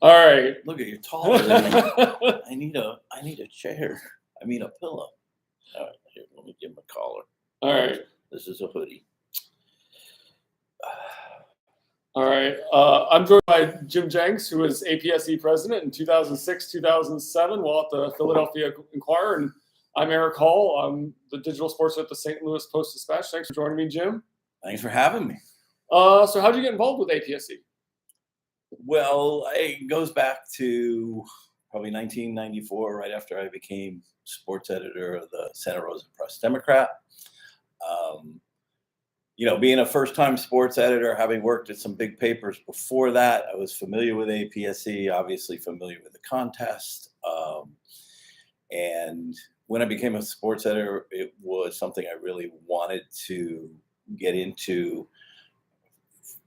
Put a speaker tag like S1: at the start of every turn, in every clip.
S1: All right.
S2: Look at you, taller than me. I need a chair. I mean a pillow. All right, here, let me give him a collar.
S1: All right.
S2: This is a hoodie.
S1: All right. I'm joined by Jim Jenks, who was APSE president in 2006, 2007, while at the Philadelphia Inquirer. And I'm Erik Hall. I'm the digital sports at the St. Louis Post-Dispatch. Thanks for joining me, Jim.
S2: Thanks for having me.
S1: So how did you get involved with APSE?
S2: Well, it goes back to probably 1994, right after I became sports editor of the Santa Rosa Press-Democrat. Being a first-time sports editor, having worked at some big papers before that, I was familiar with APSE, obviously familiar with the contest. And when I became a sports editor, it was something I really wanted to get into.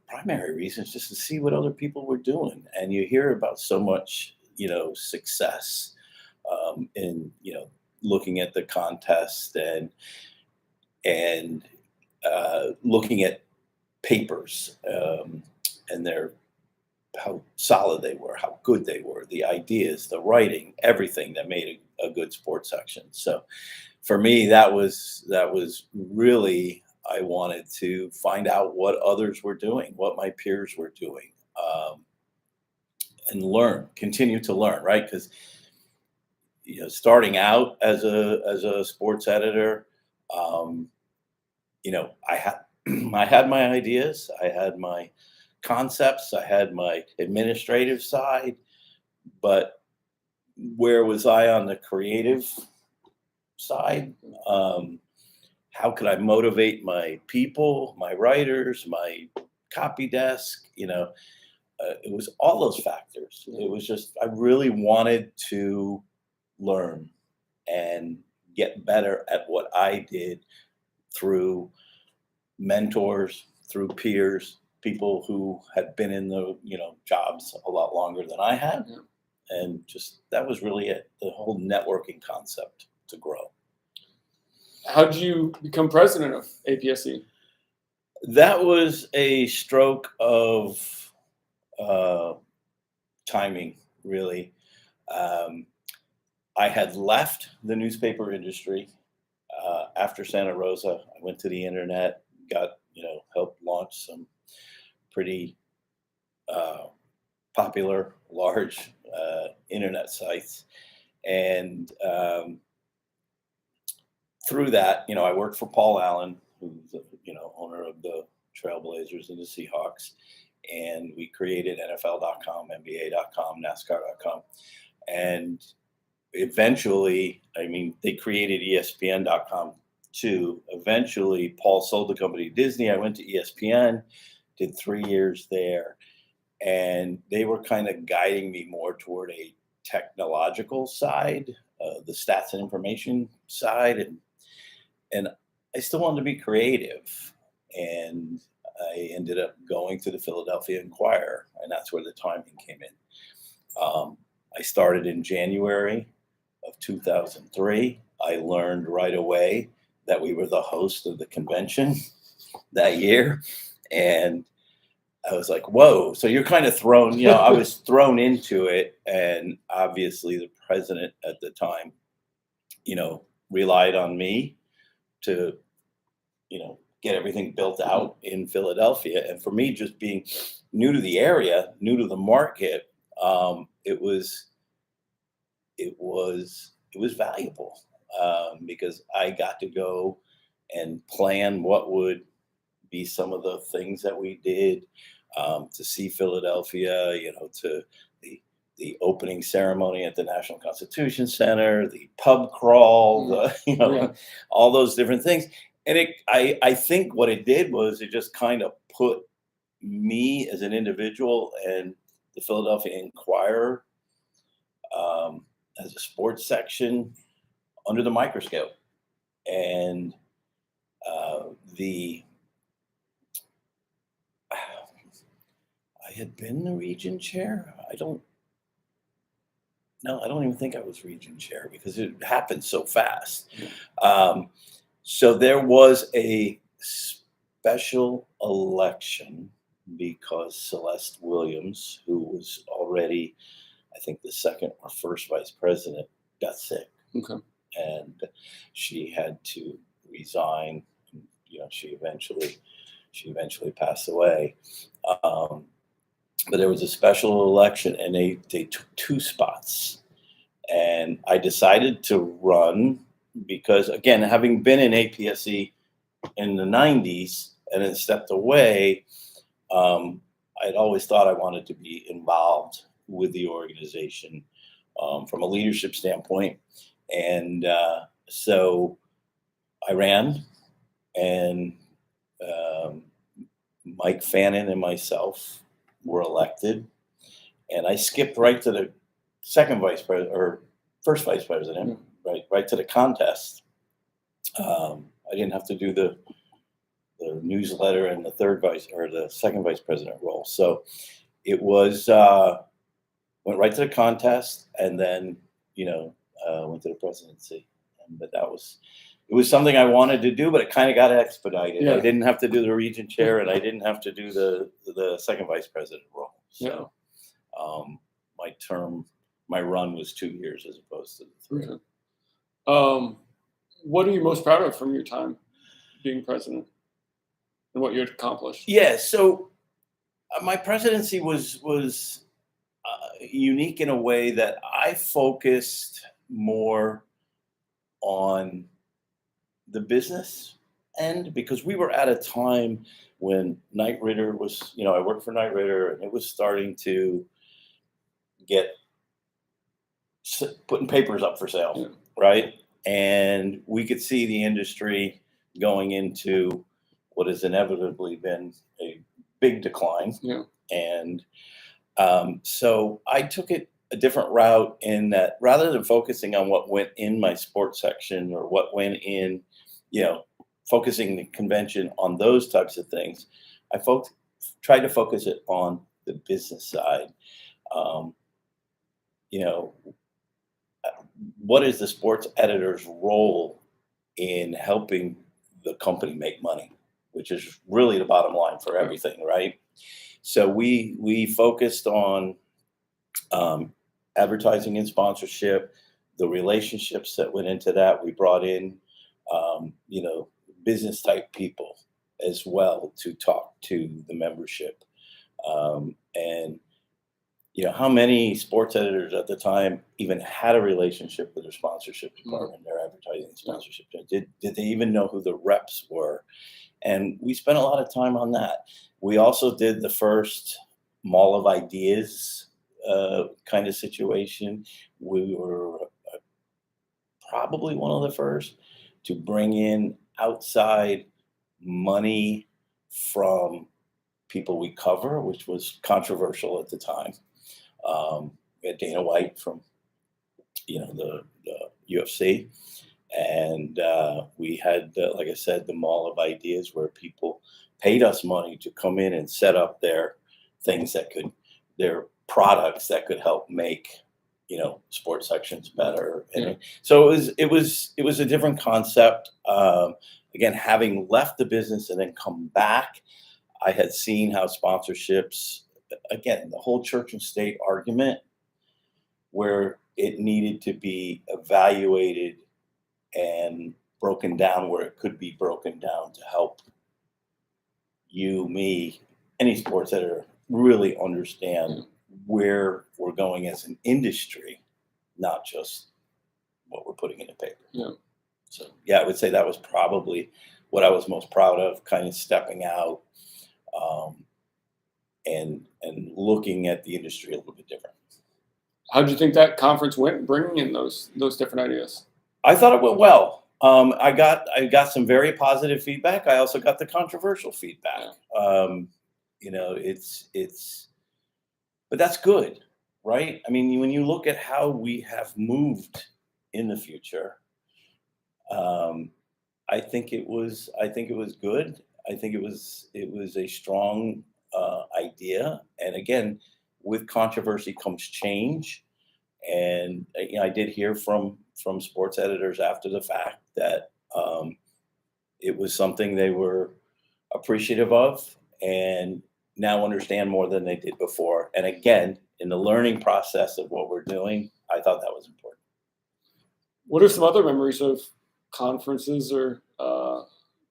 S2: Primary reasons just to see what other people were doing, and you hear about so much success in looking at the contest and looking at papers and how solid they were, how good they were, the ideas, the writing, everything that made a good sports section. So for me, that was really, I wanted to find out what others were doing, what my peers were doing, and continue to learn, right? Because starting out as a sports editor, I had my ideas, I had my concepts, I had my administrative side, but where was I on the creative side? How could I motivate my people, my writers, my copy desk? It was all those factors. It was just, I really wanted to learn and get better at what I did through mentors, through peers, people who had been in the, jobs a lot longer than I had.
S1: Yeah.
S2: And just, that was really it, the whole networking concept to grow.
S1: How did you become president of APSE?
S2: That was a stroke of timing, really. I had left the newspaper industry after Santa Rosa. I went to the internet, got, helped launch some pretty popular, large internet sites. And through that, I worked for Paul Allen, who's the, owner of the Trailblazers and the Seahawks. And we created NFL.com, NBA.com, NASCAR.com. And eventually, they created ESPN.com too. Eventually, Paul sold the company to Disney. I went to ESPN, did 3 years there. And they were kind of guiding me more toward a technological side, the stats and information side. And I still wanted to be creative. And I ended up going to the Philadelphia Inquirer, and that's where the timing came in. I started in January of 2003. I learned right away that we were the host of the convention that year. And I was like, whoa. So you're kind of thrown, I was thrown into it. And obviously the president at the time, relied on me to, get everything built out in Philadelphia. And for me, just being new to the area, new to the market, it was valuable because I got to go and plan what would be some of the things that we did, to see Philadelphia, to the opening ceremony at the National Constitution Center, the pub crawl, all those different things. And I think what it did was it just kind of put me as an individual and the Philadelphia Inquirer as a sports section under the microscope. And I had been the region chair. I don't even think I was region chair because it happened so fast. So there was a special election because Celeste Williams, who was already, I think the second or first vice president got sick,
S1: Okay.
S2: and she had to resign. She eventually passed away. Um, but there was a special election, and they took two spots, and I decided to run because, again, having been in APSE in the 90s and then stepped away, I'd always thought I wanted to be involved with the organization from a leadership standpoint. And so I ran, and Mike Fannin and myself were elected. And I skipped right to the second vice president or first vice president, right to the contest. I didn't have to do the newsletter and the second vice president role. So it was went right to the contest, and then went to the presidency. But it was something I wanted to do, but it kind of got expedited.
S1: Yeah.
S2: I didn't have to do the region chair, and I didn't have to do the second vice president role. So my run was 2 years as opposed to the 3.
S1: Okay. What are you most proud of from your time being president and what you had accomplished?
S2: Yeah. So my presidency was unique in a way that I focused more on the business end, because we were at a time when Knight Ridder was, I worked for Knight Ridder, and it was starting to get putting papers up for sale, right? And we could see the industry going into what has inevitably been a big decline.
S1: Yeah.
S2: And so I took it a different route, in that rather than focusing on what went in my sports section or what went in, focusing the convention on those types of things, I tried to focus it on the business side. What is the sports editor's role in helping the company make money, which is really the bottom line for everything, right? So we focused on advertising and sponsorship, the relationships that went into that. We brought in, business type people as well to talk to the membership. And how many sports editors at the time even had a relationship with their sponsorship department, their advertising and sponsorship? Did they even know who the reps were? And we spent a lot of time on that. We also did the first Mall of Ideas kind of situation. We were probably one of the first to bring in outside money from people we cover, which was controversial at the time. We had Dana White from, the UFC, and we had, like I said, the Mall of Ideas, where people paid us money to come in and set up their their products that could help make, sports sections better. And so it was a different concept. Again, having left the business and then come back, I had seen how sponsorships, again, the whole church and state argument, where it needed to be evaluated and broken down where it could be broken down to help you, me, any sports editor really understand where we're going as an industry, not just what we're putting in the paper.
S1: Yeah.
S2: So I would say that was probably what I was most proud of, kind of stepping out and looking at the industry a little bit different.
S1: How do you think that conference went, bringing in those different ideas?
S2: I thought it went well. I got some very positive feedback. I also got the controversial feedback. But that's good, right? I mean, when you look at how we have moved in the future, I think it was good. I think it was a strong idea. And again, with controversy comes change. And I did hear from sports editors after the fact that it was something they were appreciative of, and now understand more than they did before. And again, in the learning process of what we're doing, I thought that was important.
S1: What are some other memories of conferences or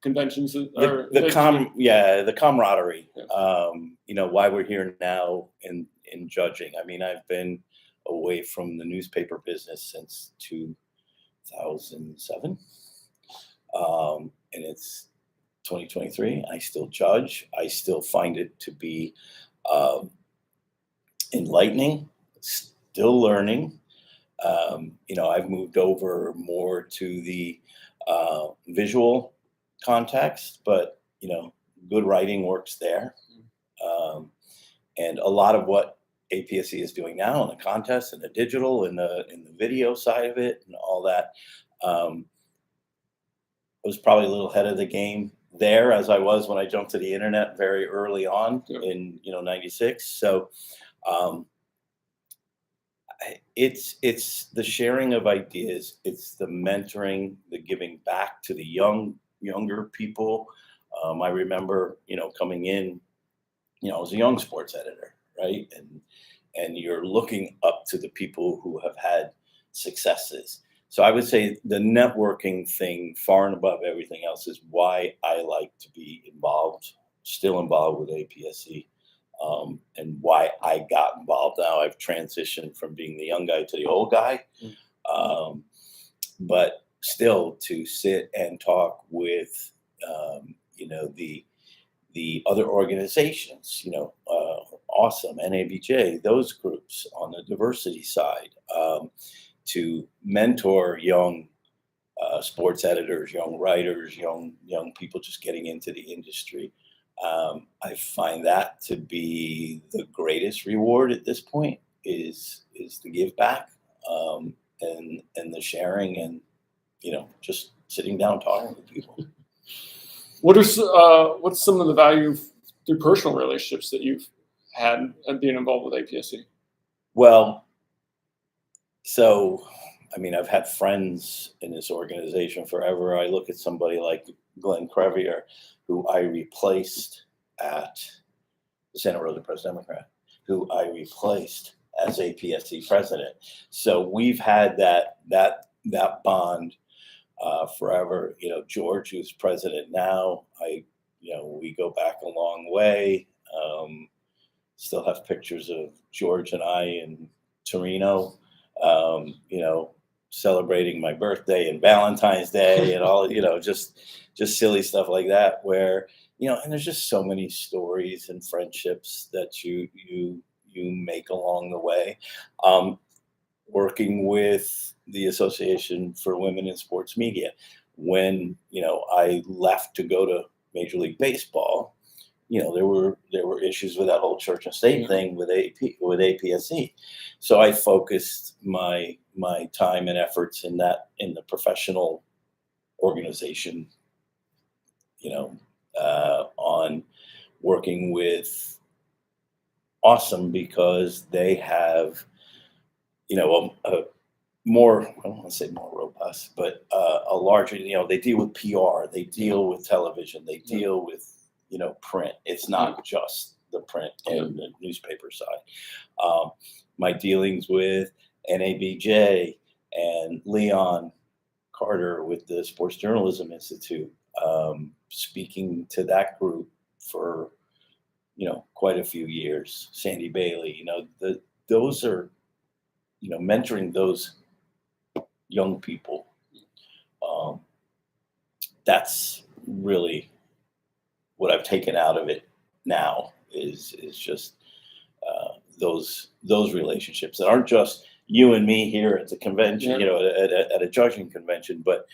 S1: conventions?
S2: The camaraderie. Yeah. Why we're here now in judging. I mean, I've been away from the newspaper business since 2007, and it's 2023. I still judge. I still find it to be enlightening. Still learning. I've moved over more to the visual context, but good writing works there. And a lot of what APSE is doing now in the contest and the digital and the video side of it and all that, was probably a little ahead of the game there, as I was when I jumped to the internet very early on in 96. So it's the sharing of ideas, it's the mentoring, the giving back to the younger people. I remember coming in, I was a young sports editor, right? And you're looking up to the people who have had successes. So I would say the networking thing, far and above everything else, is why I like to be still involved with APSE, and why I got involved. Now I've transitioned from being the young guy to the old guy, but still to sit and talk with, the other organizations, awesome, NABJ, those groups on the diversity side, to mentor young sports editors, young writers, young people just getting into the industry. I find that to be the greatest reward at this point is the give back, and the sharing, and just sitting down talking with people.
S1: What's some of the value through personal relationships that you've had and being involved with APSE?
S2: Well, so I mean, I've had friends in this organization forever. I look at somebody like Glenn Crevier, who I replaced at the Santa Rosa Press Democrat, who I replaced as APSE president. So we've had that bond forever. George, who's president now, we go back a long way. Still have pictures of George and I in Torino, celebrating my birthday and Valentine's Day and all, just silly stuff like that, where, and there's just so many stories and friendships that you make along the way. Working with the Association for Women in Sports Media, when, I left to go to Major League Baseball, there were issues with that whole church and state thing with APSE. So I focused my time and efforts in the professional organization, on working with Awesome, because they have, a more, I don't want to say more robust, but a larger, they deal with PR, they deal with television, they deal with, print. It's not just the print and the newspaper side. My dealings with NABJ and Leon Carter with the Sports Journalism Institute, speaking to that group for, quite a few years. Sandy Bailey, those are, mentoring those young people. That's really what I've taken out of it now is just those relationships that aren't just you and me here at the convention, at a judging convention, but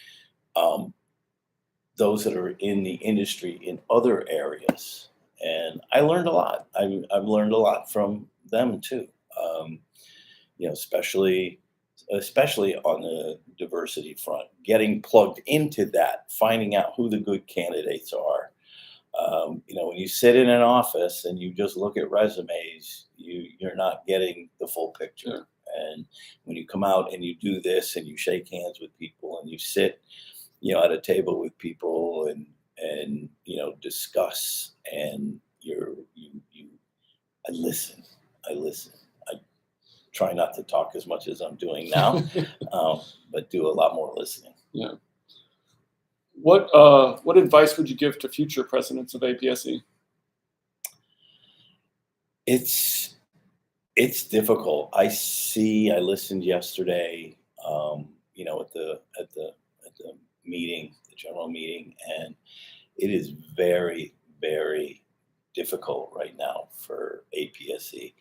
S2: those that are in the industry in other areas. And I learned a lot. I've learned a lot from them too. Especially on the diversity front, getting plugged into that, finding out who the good candidates are. When you sit in an office and you just look at resumes, you're not getting the full picture. And when you come out and you do this and you shake hands with people and you sit, at a table with people and discuss, and I listen. try not to talk as much as I'm doing now, but do a lot more listening.
S1: Yeah. What advice would you give to future presidents of APSE?
S2: It's difficult. I listened yesterday, at the meeting, the general meeting, and it is very, very difficult right now for APSE.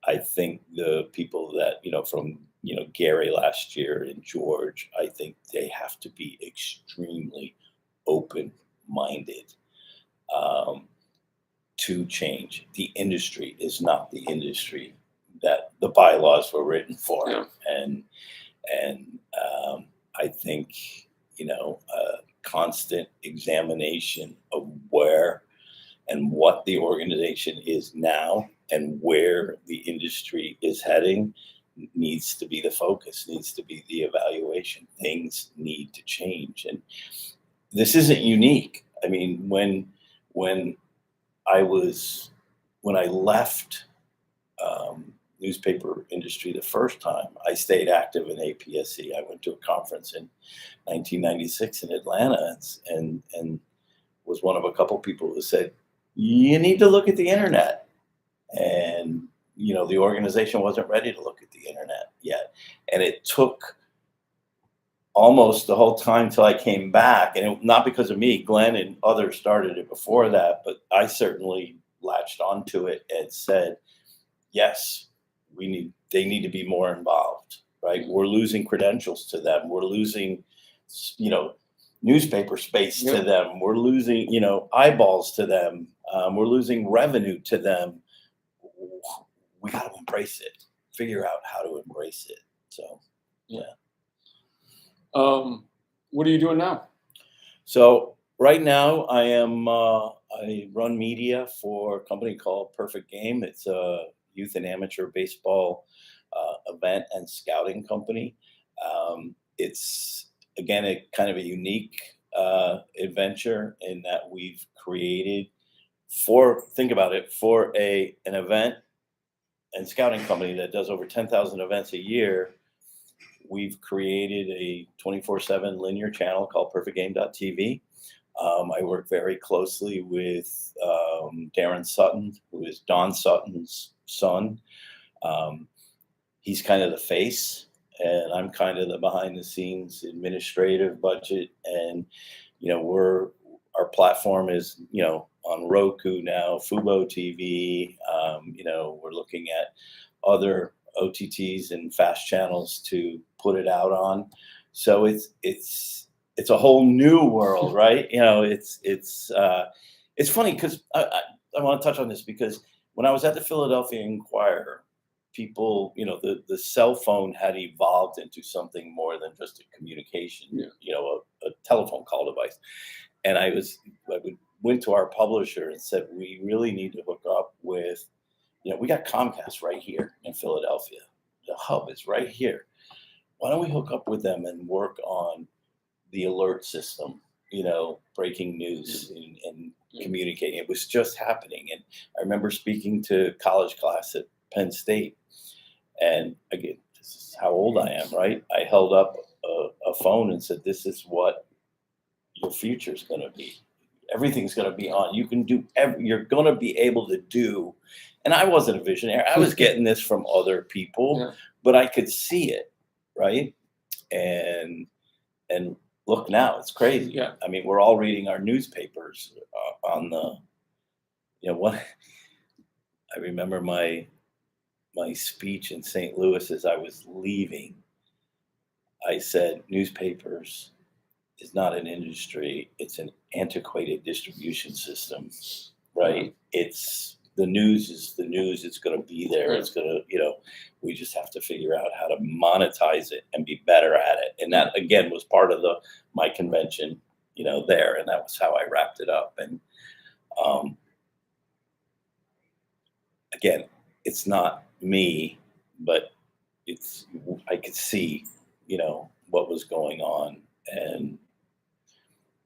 S2: I think the people that, from, Gary last year and George, I think they have to be extremely open-minded to change. The industry is not the industry that the bylaws were written for.
S1: Yeah.
S2: And I think, constant examination of where and what the organization is now and where the industry is heading needs to be the focus, needs to be the evaluation. Things need to change. And this isn't unique. I mean, when I left newspaper industry the first time, I stayed active in APSE. I went to a conference in 1996 in Atlanta and was one of a couple people who said, you need to look at the internet. And, the organization wasn't ready to look at the internet yet. And it took almost the whole time till I came back, and not because of me. Glenn and others started it before that, but I certainly latched onto it and said, yes, they need to be more involved, right? We're losing credentials to them. We're losing, newspaper space to them. We're losing, eyeballs to them. We're losing revenue to them. We got to embrace it, figure out how to embrace it. So, yeah.
S1: What are you doing now?
S2: So right now I run media for a company called Perfect Game. It's a youth and amateur baseball event and scouting company. It's, again, a kind of a unique adventure in that we've created think about it, for an event and scouting company that does over 10,000 events a year. We've created a 24/7 linear channel called perfectgame.tv. I work very closely with Darren Sutton, who is Don Sutton's son. He's kind of the face, and I'm kind of the behind the scenes administrative budget. And, our platform is, on Roku now, Fubo TV. We're looking at other OTTs and fast channels to put it out on. So it's a whole new world, right? It's funny because I want to touch on this, because when I was at the Philadelphia Inquirer, people, the cell phone had evolved into something more than just a communication, a telephone call device. And I went to our publisher and said, we really need to hook up with, we got Comcast right here in Philadelphia. The hub is right here. Why don't we hook up with them and work on the alert system, breaking news and communicating? It was just happening. And I remember speaking to college class at Penn State. And again, this is how old I am, right? I held up a phone and said, this is what your future is going to be. Everything's going to be on. You can do, you're going to be able to do. And I wasn't a visionary. I was getting this from other people, but I could see it, right? And look now, it's crazy.
S1: Yeah.
S2: I mean, we're all reading our newspapers on the, what I remember my speech in St. Louis as I was leaving. I said, newspapers is not an industry. It's an antiquated distribution system, right? It's the news is the news. It's going to be there. It's going to, we just have to figure out how to monetize it and be better at it. And that, again, was part of my convention, there. And that was how I wrapped it up. And again, it's not me, but I could see, what was going on. And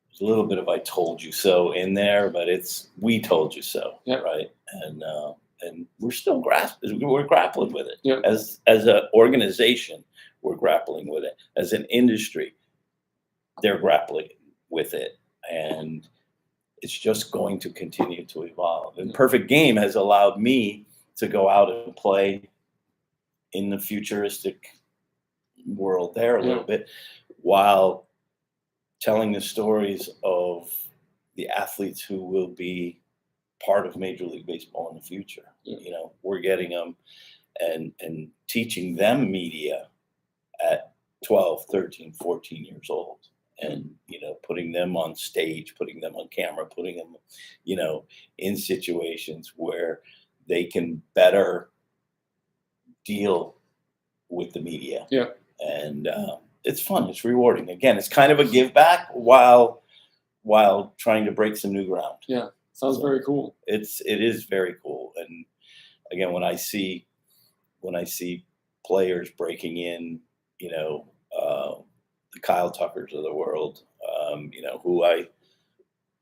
S2: there's a little bit of I told you so in there, but it's we told you so, right? And and we're still we're grappling with it.
S1: Yeah.
S2: As an organization, we're grappling with it. As an industry, they're grappling with it, and it's just going to continue to evolve. And Perfect Game has allowed me to go out and play in the futuristic world there a little bit, while telling the stories of the athletes who will be part of Major League Baseball in the future. You know, we're getting them and teaching them media at 12, 13, 14 years old. And, you know, putting them on stage, putting them on camera, putting them, you know, in situations where they can better deal with the media.
S1: Yeah.
S2: And it's fun. It's rewarding. Again, it's kind of a give back while trying to break some new ground.
S1: Yeah. Sounds very cool.
S2: It is very cool. And again, when I see players breaking in, you know, the Kyle Tuckers of the world, you know, who I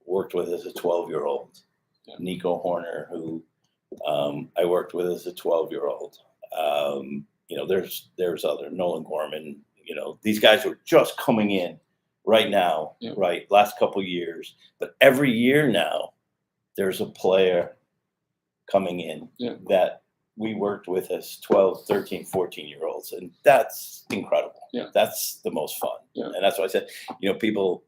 S2: worked with as a 12-year-old, Nico Horner, who I worked with as a 12-year-old. You know, there's other Nolan Gorman. You know, these guys are just coming in right now, right? Last couple of years, but every year now, there's a player coming in that we worked with as 12, 13, 14-year-olds. And that's incredible. Yeah. That's the most fun. Yeah. And that's why I said, you know, people,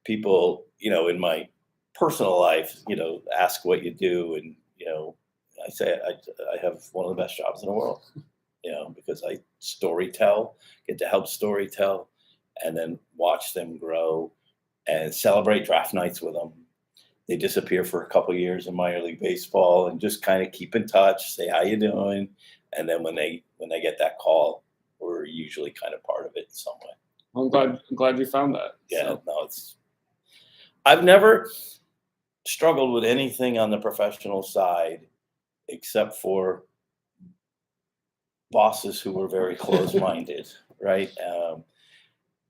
S2: you know, in my personal life, you know, ask what you do. And, you know, I say I have one of the best jobs in the world, you know, because I get to help storytell, and then watch them grow and celebrate draft nights with them. They disappear for a couple of years in minor league baseball and just kind of keep in touch, say, how you doing? And then when they get that call, we're usually kind of part of it in some way.
S1: I'm glad you found that.
S2: Yeah, so. No, I've never struggled with anything on the professional side except for bosses who were very close-minded, right?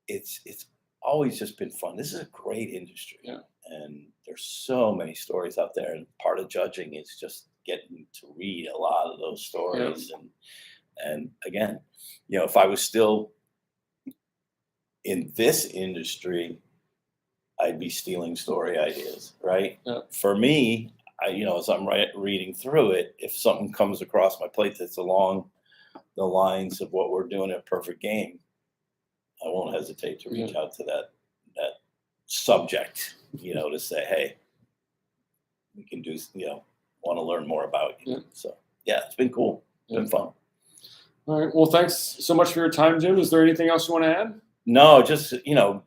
S2: It's always just been fun. This is a great industry. Yeah. And there's so many stories out there, and part of judging is just getting to read a lot of those stories. And again, you know, if I was still in this industry, I'd be stealing story ideas, right? Yeah. For me, you know, as I'm reading through it, if something comes across my plate that's along the lines of what we're doing at Perfect Game, I won't hesitate to reach out to that subject, you know, to say, hey, we can do, you know, want to learn more about you. Yeah. So yeah, it's been cool. It's been fun.
S1: All right. Well, thanks so much for your time, Jim. Is there anything else you want to add?
S2: No, just, you know,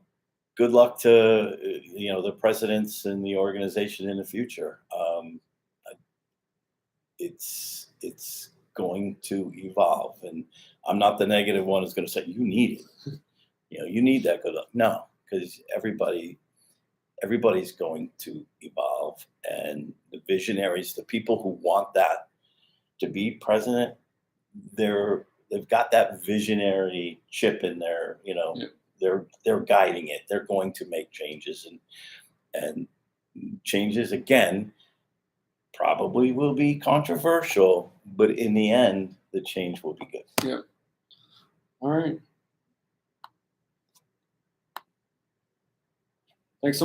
S2: good luck to, you know, the presidents and the organization in the future. It's going to evolve, and I'm not the negative one who's going to say you need it. You know, you need that good luck. No, because everybody's going to evolve, and the visionaries, the people who want that to be president, they've got that visionary chip in there. You know, they're guiding it. They're going to make changes, and changes again probably will be controversial, but in the end, the change will be good.
S1: Yeah. All right. Thanks so much.